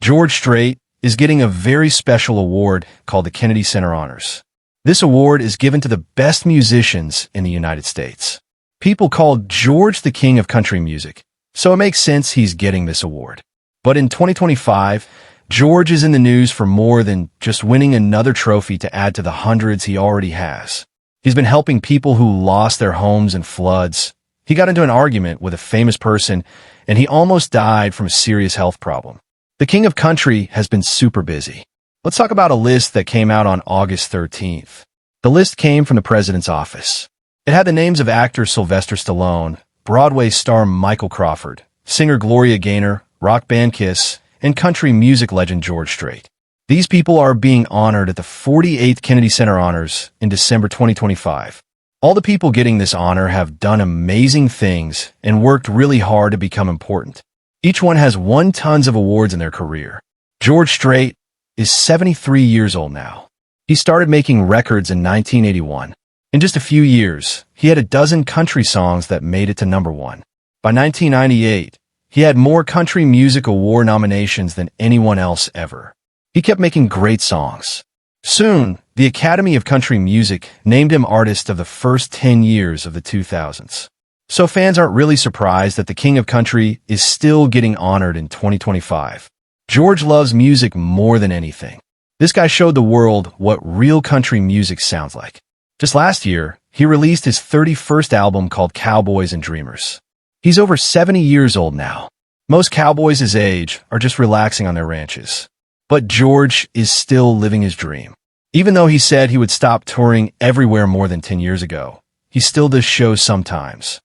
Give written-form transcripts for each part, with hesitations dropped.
George Strait is getting a very special award called the Kennedy Center Honors. This award is given to the best musicians in the United States. People call George the king of country music, so it makes sense he's getting this award. But in 2025, George is in the news for more than just winning another trophy to add to the hundreds he already has. He's been helping people who lost their homes in floods. He got into an argument with a famous person, and he almost died from a serious health problem. The king of country has been super busy. Let's talk about a list that came out on August 13th. The list came from the president's office. It had the names of actor Sylvester Stallone, Broadway star Michael Crawford, singer Gloria Gaynor, rock band Kiss, and country music legend George Strait. These people are being honored at the 48th Kennedy Center Honors in December 2025. All the people getting this honor have done amazing things and worked really hard to become important. Each one has won tons of awards in their career. George Strait is 73 years old now. He started making records in 1981. In just a few years, he had a dozen country songs that made it to number one. By 1998, he had more country music award nominations than anyone else ever. He kept making great songs. Soon, the Academy of Country Music named him Artist of the first 10 years of the 2000s. So fans aren't really surprised that the King of Country is still getting honored in 2025. George loves music more than anything. This guy showed the world what real country music sounds like. Just last year, he released his 31st album called Cowboys and Dreamers. He's over 70 years old now. Most cowboys his age are just relaxing on their ranches. But George is still living his dream. Even though he said he would stop touring everywhere more than 10 years ago, he still does shows sometimes.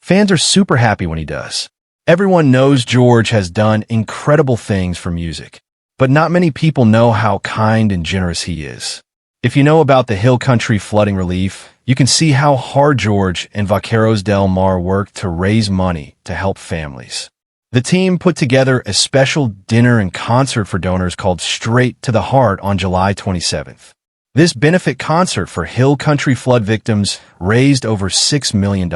Fans are super happy when he does. Everyone knows George has done incredible things for music, but not many people know how kind and generous he is. If you know about the Hill Country flooding relief, you can see how hard George and Vaqueros Del Mar worked to raise money to help families. The team put together a special dinner and concert for donors called Straight to the Heart on July 27th. This benefit concert for Hill Country flood victims raised over $6 million.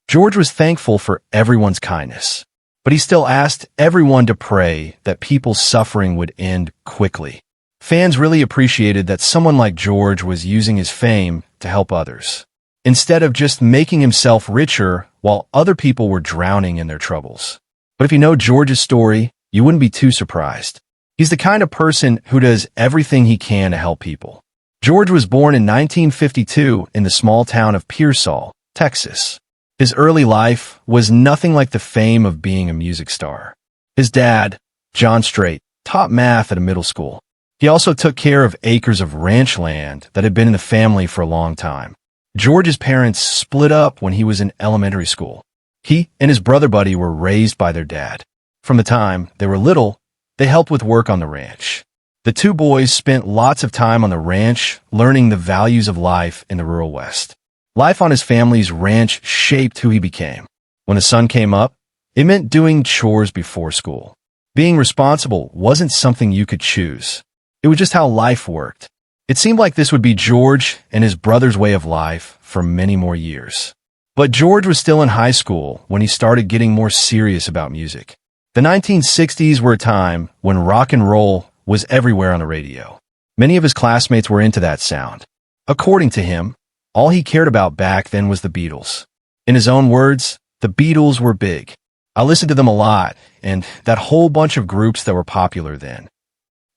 George was thankful for everyone's kindness, but he still asked everyone to pray that people's suffering would end quickly. Fans really appreciated that someone like George was using his fame to help others, instead of just making himself richer while other people were drowning in their troubles. But if you know George's story, you wouldn't be too surprised. He's the kind of person who does everything he can to help people. George was born in 1952 in the small town of Pearsall, Texas. His early life was nothing like the fame of being a music star. His dad, John Strait, taught math at a middle school. He also took care of acres of ranch land that had been in the family for a long time. George's parents split up when he was in elementary school. He and his brother Buddy were raised by their dad. From the time they were little, they helped with work on the ranch. The two boys spent lots of time on the ranch, learning the values of life in the rural West. Life on his family's ranch shaped who he became. When the sun came up, it meant doing chores before school. Being responsible wasn't something you could choose. It was just how life worked. It seemed like this would be George and his brother's way of life for many more years. But George was still in high school when he started getting more serious about music. The 1960s were a time when rock and roll was everywhere on the radio. Many of his classmates were into that sound. According to him, all he cared about back then was the Beatles. In his own words, the Beatles were big. I listened to them a lot, and that whole bunch of groups that were popular then.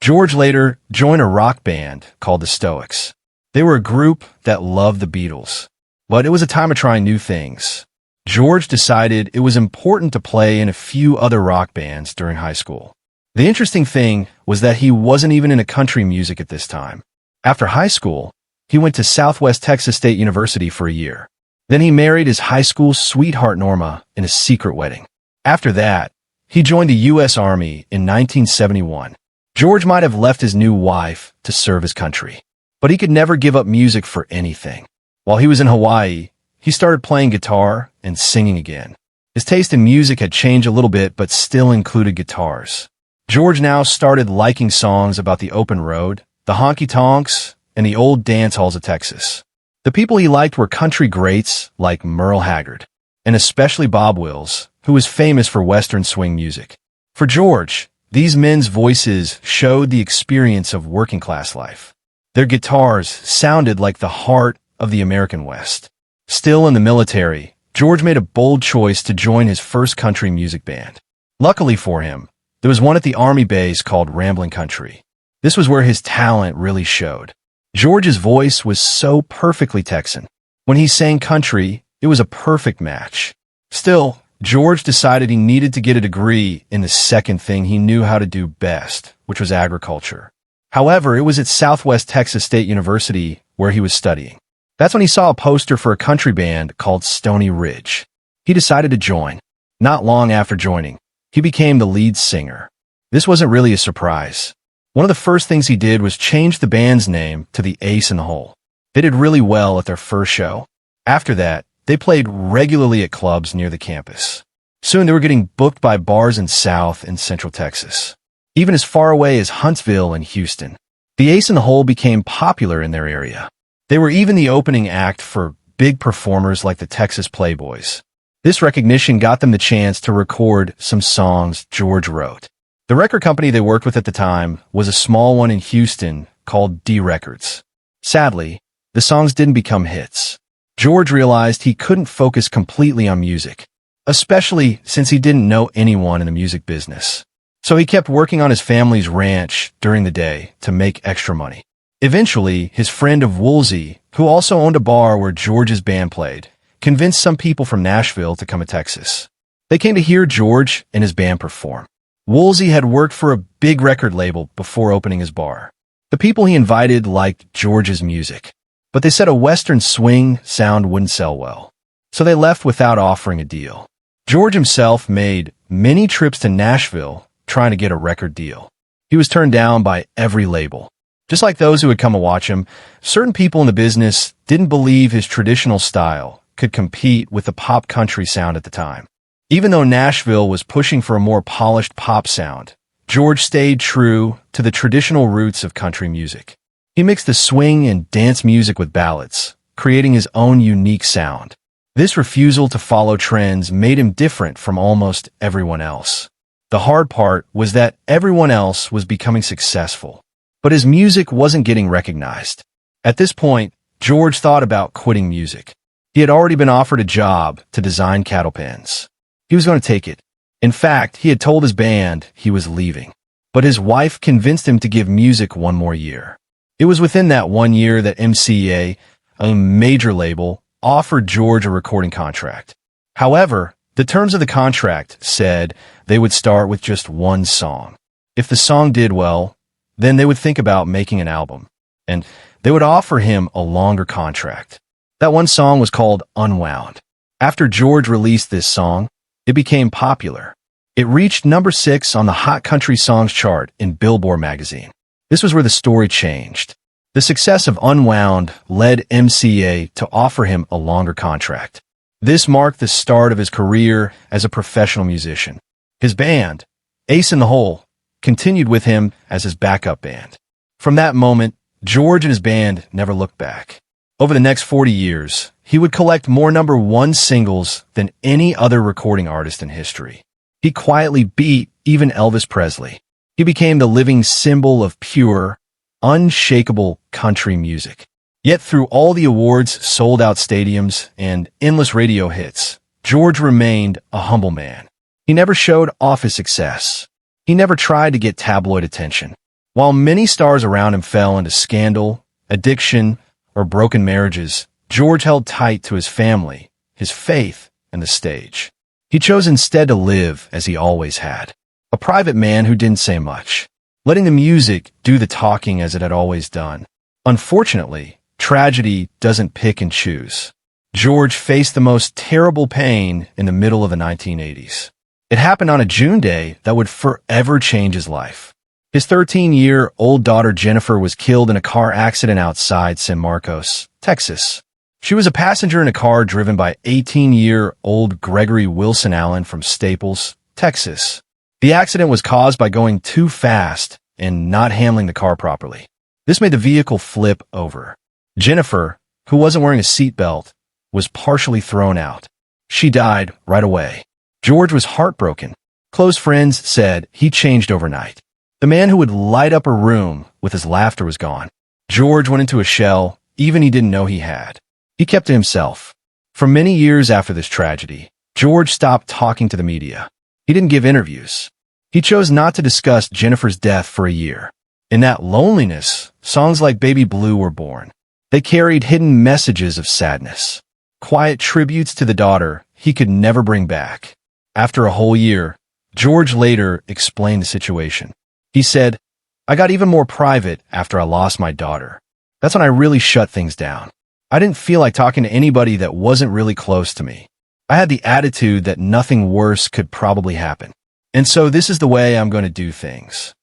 George later joined a rock band called the Stoics. They were a group that loved the Beatles. But it was a time of trying new things. George decided it was important to play in a few other rock bands during high school. The interesting thing was that he wasn't even into country music at this time. After high school, he went to Southwest Texas State University for a year. Then he married his high school sweetheart Norma in a secret wedding. After that, he joined the U.S. Army in 1971. George might have left his new wife to serve his country, but he could never give up music for anything. While he was in Hawaii, he started playing guitar and singing again. His taste in music had changed a little bit, but still included guitars. George now started liking songs about the open road, the honky-tonks, and the old dance halls of Texas. The people he liked were country greats like Merle Haggard, and especially Bob Wills, who was famous for Western swing music. For George, These men's voices showed the experience of working-class life. Their guitars sounded like the heart of the American West. Still in the military, George made a bold choice to join his first country music band. Luckily for him, there was one at the Army base called Ramblin' Country. This was where his talent really showed. George's voice was so perfectly Texan. When he sang country, it was a perfect match. Still, George decided he needed to get a degree in the second thing he knew how to do best, which was agriculture. However, it was at Southwest Texas State University where he was studying. That's when he saw a poster for a country band called Stony Ridge. He decided to join. Not long after joining, he became the lead singer. This wasn't really a surprise. One of the first things he did was change the band's name to the Ace in the Hole. They did really well at their first show. After that, they played regularly at clubs near the campus. Soon they were getting booked by bars in South and Central Texas, even as far away as Huntsville and Houston. The Ace in the Hole became popular in their area. They were even the opening act for big performers like the Texas Playboys. This recognition got them the chance to record some songs George wrote. The record company they worked with at the time was a small one in Houston called D Records. Sadly, the songs didn't become hits. George realized he couldn't focus completely on music, especially since he didn't know anyone in the music business. So he kept working on his family's ranch during the day to make extra money. Eventually, his friend of Woolsey, who also owned a bar where George's band played, convinced some people from Nashville to come to Texas. They came to hear George and his band perform. Woolsey had worked for a big record label before opening his bar. The people he invited liked George's music, but they said a Western swing sound wouldn't sell well. So they left without offering a deal. George himself made many trips to Nashville trying to get a record deal. He was turned down by every label. Just like those who had come to watch him, certain people in the business didn't believe his traditional style could compete with the pop country sound at the time. Even though Nashville was pushing for a more polished pop sound, George stayed true to the traditional roots of country music. He mixed the swing and dance music with ballads, creating his own unique sound. This refusal to follow trends made him different from almost everyone else. The hard part was that everyone else was becoming successful, but his music wasn't getting recognized. At this point, George thought about quitting music. He had already been offered a job to design cattle pens. He was going to take it. In fact, he had told his band he was leaving, but his wife convinced him to give music one more year. It was within that 1 year that MCA, a major label, offered George a recording contract. However, the terms of the contract said they would start with just one song. If the song did well, then they would think about making an album, and they would offer him a longer contract. That one song was called Unwound. After George released this song, it became popular. It reached number 6 on the Hot Country Songs chart in Billboard magazine. This was where the story changed. The success of Unwound led MCA to offer him a longer contract. This marked the start of his career as a professional musician. His band, Ace in the Hole, continued with him as his backup band. From that moment, George and his band never looked back. Over the next 40 years, he would collect more number 1 singles than any other recording artist in history. He quietly beat even Elvis Presley. He became the living symbol of pure, unshakable country music. Yet through all the awards, sold-out stadiums, and endless radio hits, George remained a humble man. He never showed off his success. He never tried to get tabloid attention. While many stars around him fell into scandal, addiction, or broken marriages, George held tight to his family, his faith, and the stage. He chose instead to live as he always had, a private man who didn't say much, letting the music do the talking as it had always done. Unfortunately, tragedy doesn't pick and choose. George faced the most terrible pain in the middle of the 1980s. It happened on a June day that would forever change his life. His 13-year-old daughter Jennifer was killed in a car accident outside San Marcos, Texas. She was a passenger in a car driven by 18-year-old Gregory Wilson Allen from Staples, Texas. The accident was caused by going too fast and not handling the car properly. This made the vehicle flip over. Jennifer, who wasn't wearing a seatbelt, was partially thrown out. She died right away. George was heartbroken. Close friends said he changed overnight. The man who would light up a room with his laughter was gone. George went into a shell, even he didn't know he had. He kept to himself. For many years after this tragedy, George stopped talking to the media. He didn't give interviews. He chose not to discuss Jennifer's death for a year. In that loneliness, songs like Baby Blue were born. They carried hidden messages of sadness, quiet tributes to the daughter he could never bring back. After a whole year, George later explained the situation. He said, "I got even more private after I lost my daughter. That's when I really shut things down. I didn't feel like talking to anybody that wasn't really close to me. I had the attitude that nothing worse could probably happen. And so this is the way I'm going to do things."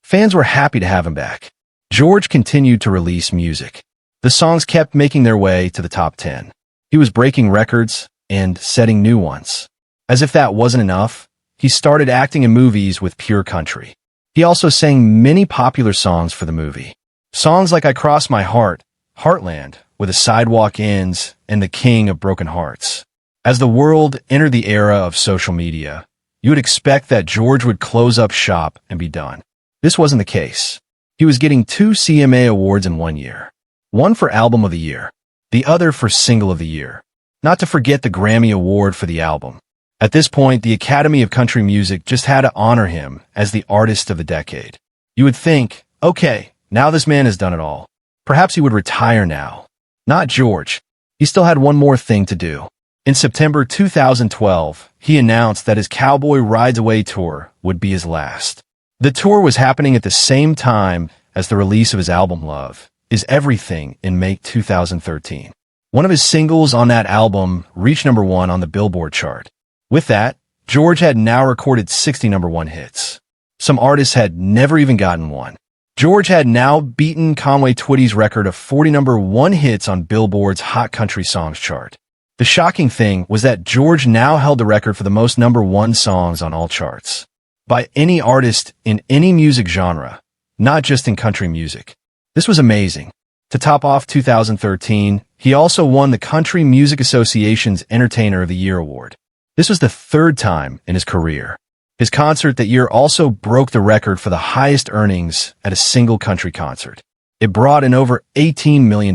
Fans were happy to have him back. George continued to release music. The songs kept making their way to the top 10. He was breaking records and setting new ones. As if that wasn't enough, he started acting in movies with pure country. He also sang many popular songs for the movie. Songs like I Cross My Heart, Heartland, Where the Sidewalk Ends, and The King of Broken Hearts. As the world entered the era of social media, you would expect that George would close up shop and be done. This wasn't the case. He was getting 2 CMA awards in 1 year. One for Album of the Year, the other for Single of the Year. Not to forget the Grammy Award for the album. At this point, the Academy of Country Music just had to honor him as the Artist of the Decade. You would think, okay, now this man has done it all. Perhaps he would retire now. Not George. He still had one more thing to do. In September 2012, he announced that his Cowboy Rides Away tour would be his last. The tour was happening at the same time as the release of his album Love Is Everything in May 2013. One of his singles on that album reached #1 on the Billboard chart. With that, George had now recorded 60 #1 hits. Some artists had never even gotten one. George had now beaten Conway Twitty's record of 40 #1 hits on Billboard's Hot Country Songs chart. The shocking thing was that George now held the record for the most #1 songs on all charts. By any artist in any music genre, not just in country music. This was amazing. To top off 2013, he also won the Country Music Association's Entertainer of the Year award. This was the 3rd time in his career. His concert that year also broke the record for the highest earnings at a single country concert. It brought in over $18 million.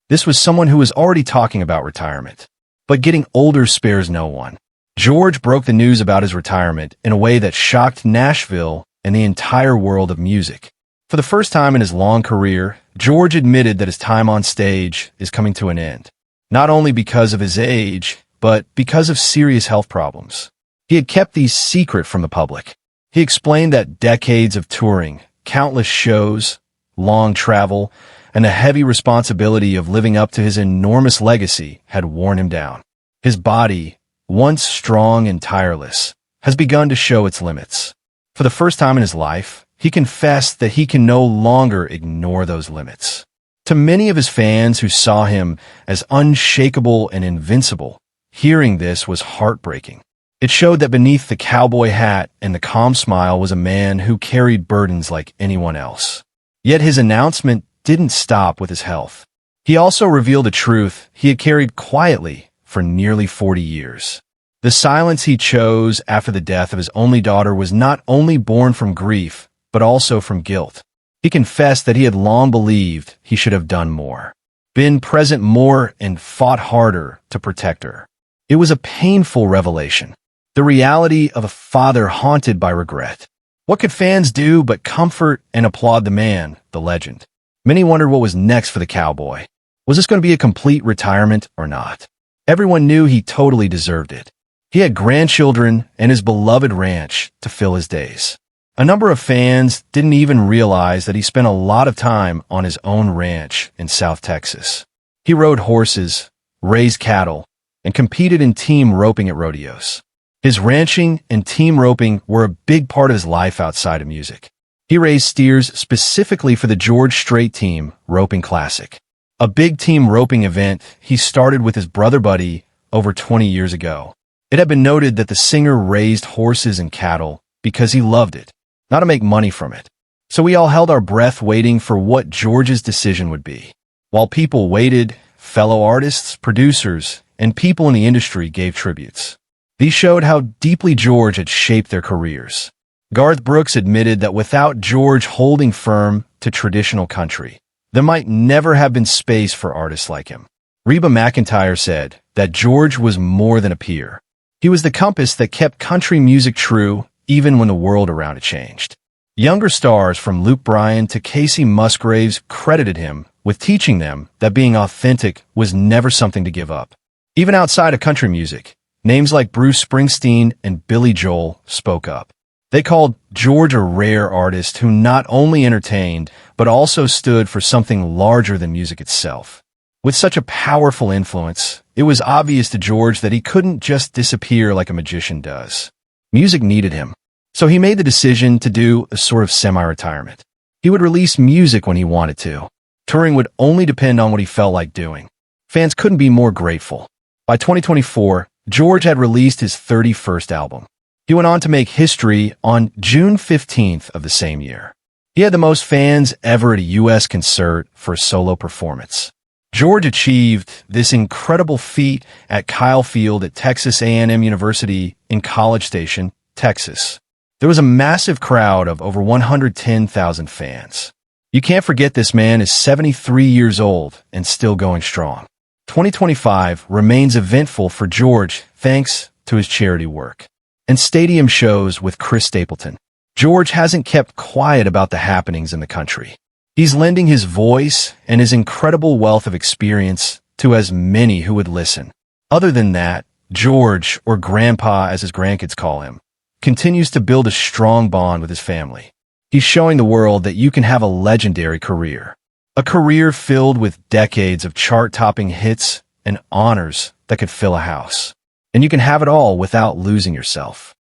This was someone who was already talking about retirement. But getting older spares no one. George broke the news about his retirement in a way that shocked Nashville and the entire world of music. For the first time in his long career, George admitted that his time on stage is coming to an end. Not only because of his age, but because of serious health problems. He had kept these secret from the public. He explained that decades of touring, countless shows, long travel, and the heavy responsibility of living up to his enormous legacy had worn him down. His body, once strong and tireless, has begun to show its limits. For the first time in his life, he confessed that he can no longer ignore those limits. To many of his fans who saw him as unshakable and invincible, hearing this was heartbreaking. It showed that beneath the cowboy hat and the calm smile was a man who carried burdens like anyone else. Yet his announcement didn't stop with his health. He also revealed a truth he had carried quietly for nearly 40 years. The silence he chose after the death of his only daughter was not only born from grief, but also from guilt. He confessed that he had long believed he should have done more, been present more, and fought harder to protect her. It was a painful revelation, the reality of a father haunted by regret. What could fans do but comfort and applaud the man, the legend? Many wondered what was next for the cowboy. Was this going to be a complete retirement or not? Everyone knew he totally deserved it. He had grandchildren and his beloved ranch to fill his days. A number of fans didn't even realize that he spent a lot of time on his own ranch in South Texas. He rode horses, raised cattle, and competed in team roping at rodeos. His ranching and team roping were a big part of his life outside of music. He raised steers specifically for the George Strait team roping classic, a big team roping event he started with his brother Buddy over 20 years ago. It had been noted that the singer raised horses and cattle because he loved it, not to make money from it. So we all held our breath waiting for what George's decision would be. While people waited, fellow artists, producers, and people in the industry gave tributes. These showed how deeply George had shaped their careers. Garth Brooks admitted that without George holding firm to traditional country, there might never have been space for artists like him. Reba McEntire said that George was more than a peer. He was the compass that kept country music true even when the world around it changed. Younger stars from Luke Bryan to Casey Musgraves credited him with teaching them that being authentic was never something to give up. Even outside of country music, names like Bruce Springsteen and Billy Joel spoke up. They called George a rare artist who not only entertained, but also stood for something larger than music itself. With such a powerful influence, it was obvious to George that he couldn't just disappear like a magician does. Music needed him, so he made the decision to do a sort of semi-retirement. He would release music when he wanted to. Touring would only depend on what he felt like doing. Fans couldn't be more grateful. By 2024, George had released his 31st album. He went on to make history on June 15th of the same year. He had the most fans ever at a U.S. concert for a solo performance. George achieved this incredible feat at Kyle Field at Texas A&M University in College Station, Texas. There was a massive crowd of over 110,000 fans. You can't forget this man is 73 years old and still going strong. 2025 remains eventful for George thanks to his charity work and stadium shows with Chris Stapleton. George hasn't kept quiet about the happenings in the country. He's lending his voice and his incredible wealth of experience to as many who would listen. Other than that, George, or Grandpa as his grandkids call him, continues to build a strong bond with his family. He's showing the world that you can have a legendary career. A career filled with decades of chart-topping hits and honors that could fill a house. And you can have it all without losing yourself.